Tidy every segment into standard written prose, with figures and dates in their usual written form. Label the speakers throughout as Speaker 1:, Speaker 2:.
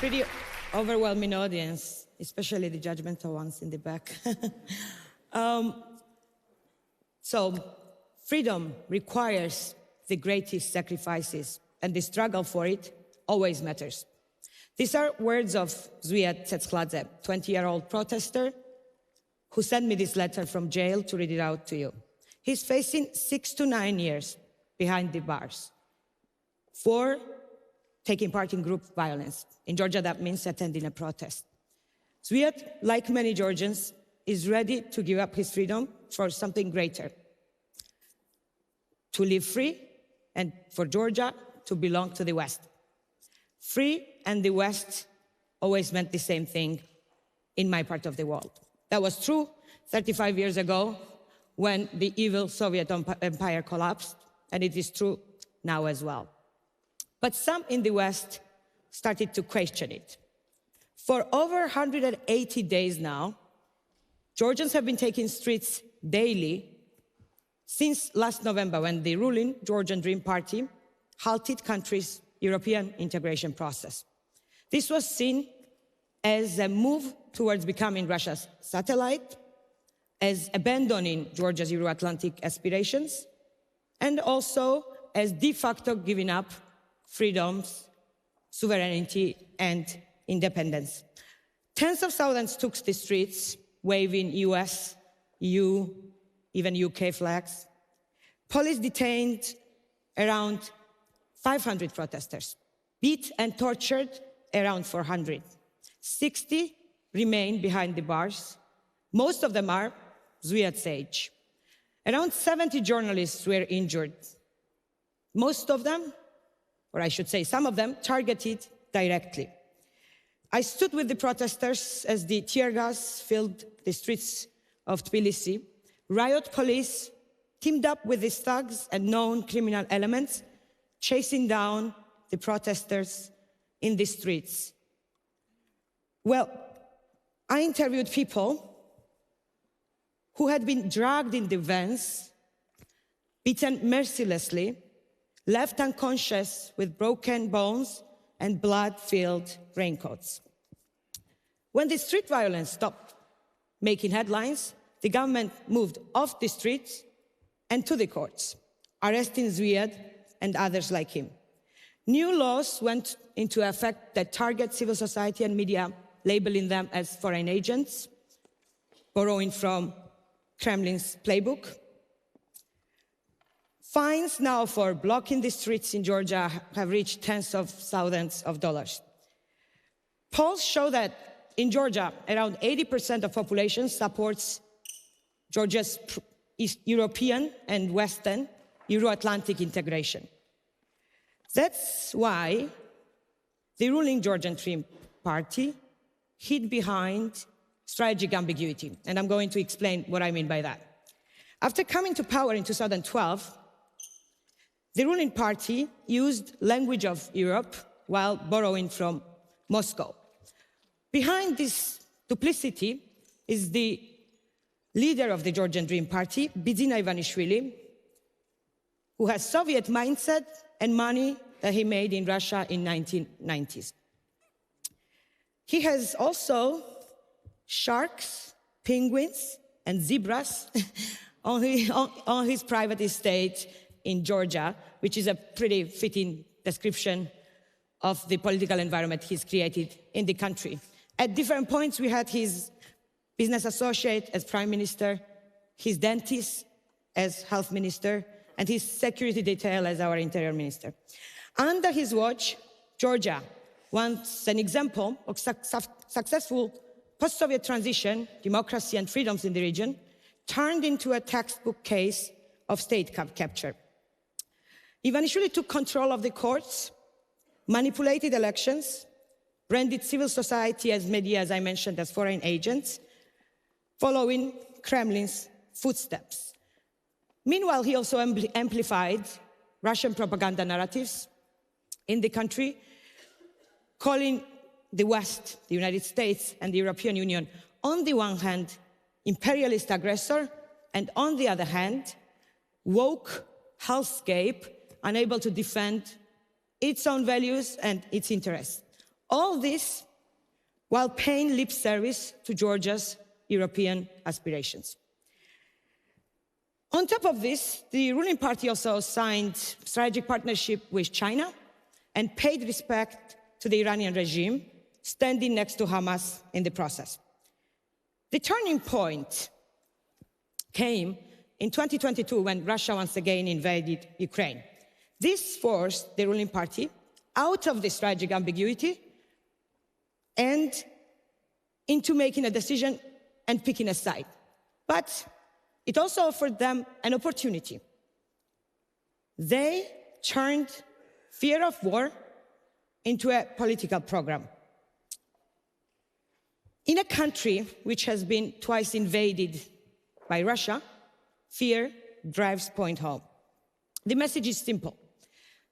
Speaker 1: pretty overwhelming audience, especially the judgmental ones in the back. So freedom requires the greatest sacrifices, and the struggle for it always matters. These are words of Zviad Chkhikvadze, 20-year-old protester who sent me this letter from jail to read it out to you. He's facing 6 to 9 years behind the bars for taking part in group violence. In Georgia, that means attending a protest. Zviad, like many Georgians, is ready to give up his freedom for something greater. To live free, and for Georgia to belong to the West. Free and the West always meant the same thing in my part of the world. That was true 35 years ago when the evil Soviet empire collapsed, and it is true now as well. But some in the West started to question it. For over 180 days now, Georgians have been taking streets daily since last November, when the ruling Georgian Dream Party halted country's European integration process. This was seen as a move towards becoming Russia's satellite, as abandoning Georgia's Euro-Atlantic aspirations, and also as de facto giving up freedoms, sovereignty, and independence. Tens of thousands took the streets, waving US, EU, even UK flags. Police detained around 500 protesters, beat and tortured around 400. 60 remain behind the bars. Most of them are Zviad's age. Around 70 journalists were injured. Most of them, or I should say some of them, targeted directly. I stood with the protesters as the tear gas filled the streets of Tbilisi. Riot police teamed up with the thugs and known criminal elements, chasing down the protesters in the streets. Well, I interviewed people who had been dragged in the vans, beaten mercilessly, left unconscious with broken bones and blood-filled raincoats. When the street violence stopped making headlines, the government moved off the streets and to the courts, arresting Zviad and others like him. New laws went into effect that target civil society and media, labeling them as foreign agents, borrowing from Kremlin's playbook. Fines now for blocking the streets in Georgia have reached tens of thousands of dollars. Polls show that in Georgia, around 80% of population supports Georgia's European and Western Euro-Atlantic integration. That's why the ruling Georgian Dream Party hid behind strategic ambiguity, and I'm going to explain what I mean by that. After coming to power in 2012, the ruling party used language of Europe while borrowing from Moscow. Behind this duplicity is the leader of the Georgian Dream Party, Bidzina Ivanishvili, who has Soviet mindset and money that he made in Russia in 1990s. He has also sharks, penguins, and zebras on his private estate in Georgia, which is a pretty fitting description of the political environment he's created in the country. At different points, we had his business associate as prime minister, his dentist as health minister, and his security detail as our interior minister. Under his watch, Georgia, once an example of successful post-Soviet transition, democracy and freedoms in the region, turned into a textbook case of state capture. Ivanishvili took control of the courts, manipulated elections, branded civil society as media, as I mentioned, as foreign agents, following Kremlin's footsteps. Meanwhile, he also amplified Russian propaganda narratives in the country, calling the West, the United States, and the European Union, on the one hand, imperialist aggressor, and on the other hand, woke hellscape, unable to defend its own values and its interests. All this while paying lip service to Georgia's European aspirations. On top of this, the ruling party also signed strategic partnership with China and paid respect to the Iranian regime, standing next to Hamas in the process. The turning point came in 2022 when Russia once again invaded Ukraine. This forced the ruling party out of the strategic ambiguity and into making a decision and picking a side. But it also offered them an opportunity. They turned fear of war into a political program. In a country which has been twice invaded by Russia, fear drives point home. The message is simple.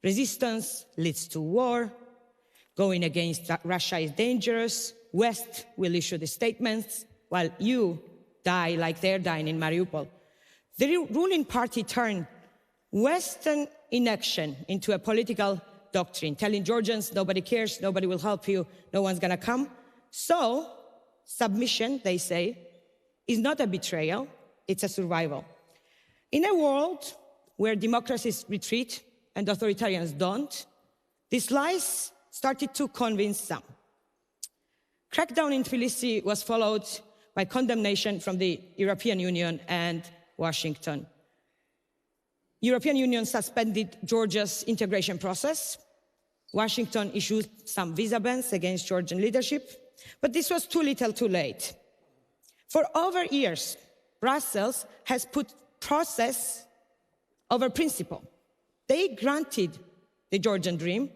Speaker 1: Resistance leads to war. Going against Russia is dangerous. West will issue the statements while you die like they're dying in Mariupol. The ruling party turned Western inaction into a political doctrine, telling Georgians nobody cares, nobody will help you, no one's gonna come. So, submission, they say, is not a betrayal, it's a survival. In a world where democracies retreat and authoritarians don't, these lies started to convince some. Crackdown in Tbilisi was followed by condemnation from the European Union and Washington. European Union suspended Georgia's integration process. Washington issued some visa bans against Georgian leadership, but this was too little too late. For over years, Brussels has put process over principle. They granted the Georgian dream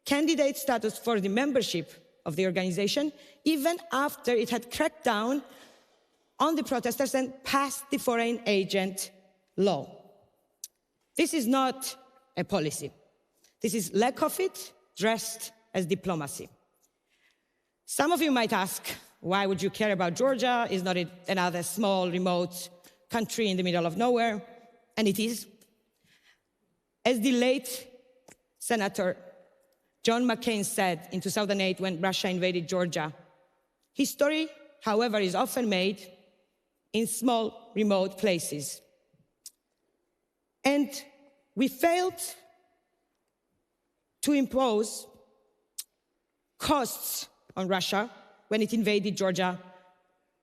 Speaker 1: candidate status for the membership of the organization, even after it had cracked down on the protesters and passed the foreign agent law. This is not a policy. This is lack of it dressed as diplomacy. Some of you might ask, why would you care about Georgia? Is not it another small, remote country in the middle of nowhere? And it is. As the late Senator John McCain said in 2008 when Russia invaded Georgia, history, however, is often made in small, remote places. And we failed to impose costs on Russia when it invaded Georgia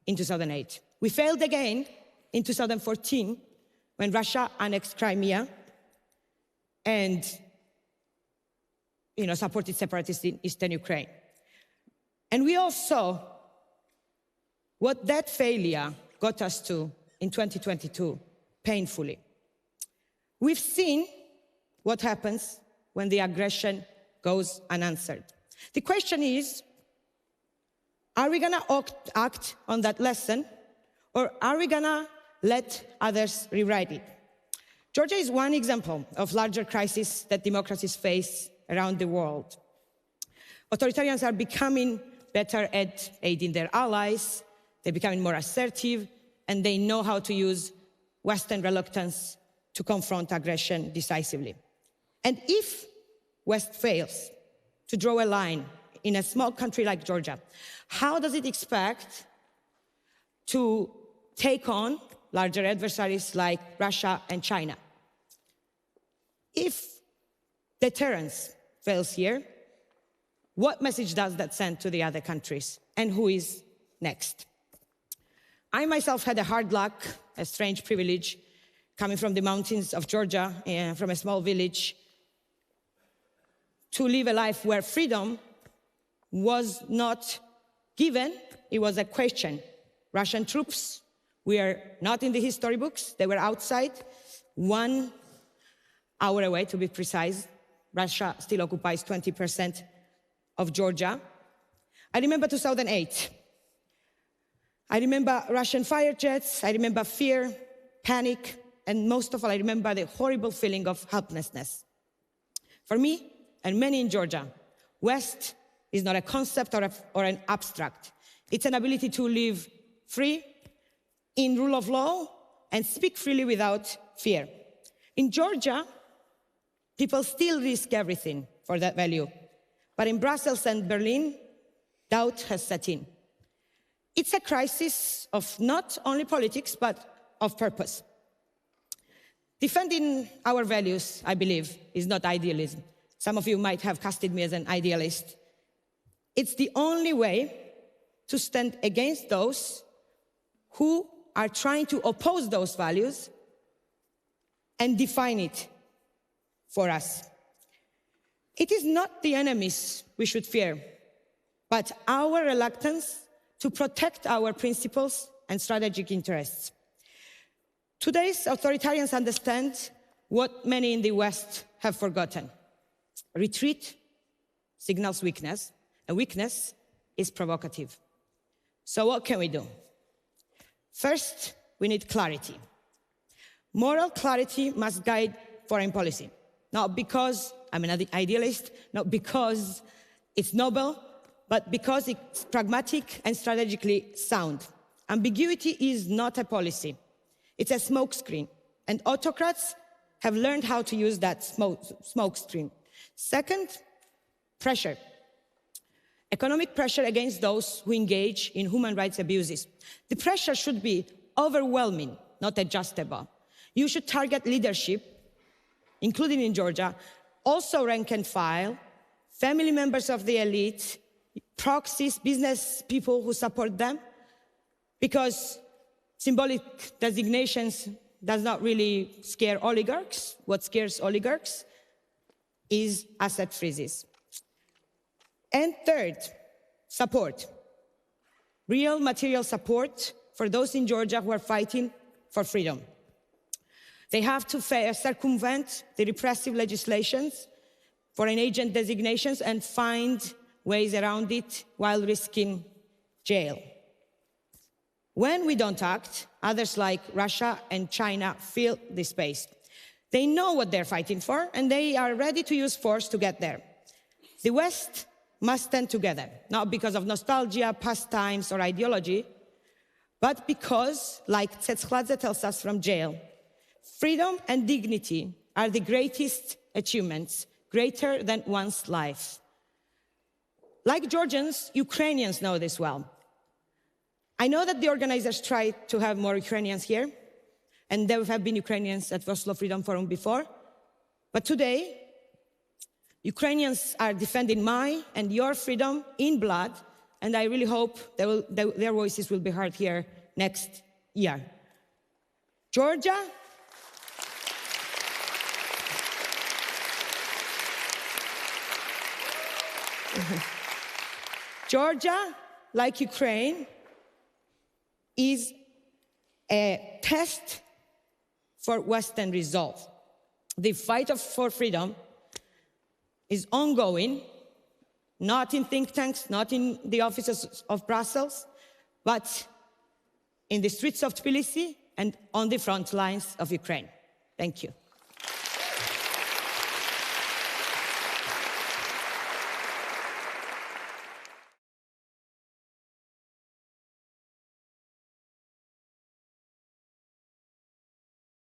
Speaker 1: in 2008. We failed again in 2014 when Russia annexed Crimea and supported separatists in eastern Ukraine. And we all saw what that failure got us to in 2022, painfully. We've seen what happens when the aggression goes unanswered. The question is, are we gonna act on that lesson, or are we gonna let others rewrite it? Georgia is one example of larger crises that democracies face around the world. Authoritarians are becoming better at aiding their allies, they're becoming more assertive, and they know how to use Western reluctance to confront aggression decisively. And if West fails to draw a line in a small country like Georgia, how does it expect to take on larger adversaries like Russia and China? If deterrence fails here, what message does that send to the other countries? And who is next? I myself had a hard luck, a strange privilege, coming from the mountains of Georgia, from a small village, to live a life where freedom was not given, it was a question. Russian troops were not in the history books, they were outside, 1 hour away to be precise. Russia still occupies 20% of Georgia. I remember 2008. I remember Russian fire jets, I remember fear, panic, and most of all, I remember the horrible feeling of helplessness. For me, and many in Georgia, West is not a concept or an abstract. It's an ability to live free, in rule of law, and speak freely without fear. In Georgia, people still risk everything for that value. But in Brussels and Berlin, doubt has set in. It's a crisis of not only politics, but of purpose. Defending our values, I believe, is not idealism. Some of you might have casted me as an idealist. It's the only way to stand against those who are trying to oppose those values and define it for us. It is not the enemies we should fear, but our reluctance to protect our principles and strategic interests. Today's authoritarians understand what many in the West have forgotten. Retreat signals weakness, and weakness is provocative. So what can we do? First, we need clarity. Moral clarity must guide foreign policy, not because I'm an idealist, not because it's noble, but because it's pragmatic and strategically sound. Ambiguity is not a policy. It's a smokescreen, and autocrats have learned how to use that smokescreen. Second, pressure. Economic pressure against those who engage in human rights abuses. The pressure should be overwhelming, not adjustable. You should target leadership, including in Georgia, also rank and file, family members of the elite, proxies, business people who support them, because symbolic designations does not really scare oligarchs. What scares oligarchs is asset freezes. And third, support. Real material support for those in Georgia who are fighting for freedom. They have to circumvent the repressive legislations, foreign agent designations, and find ways around it while risking jail. When we don't act, others like Russia and China fill the space. They know what they're fighting for, and they are ready to use force to get there. The West must stand together, not because of nostalgia, past times, or ideology, but because, like Chkhikvadze tells us from jail, freedom and dignity are the greatest achievements, greater than one's life. Like Georgians, Ukrainians know this well. I know that the organizers try to have more Ukrainians here, and there have been Ukrainians at Oslo Freedom Forum before, but today, Ukrainians are defending my and your freedom in blood, and I really hope their voices will be heard here next year. Georgia, Georgia, like Ukraine, is a test for Western resolve. The fight for freedom is ongoing, not in think tanks, not in the offices of Brussels, but in the streets of Tbilisi and on the front lines of Ukraine. Thank you.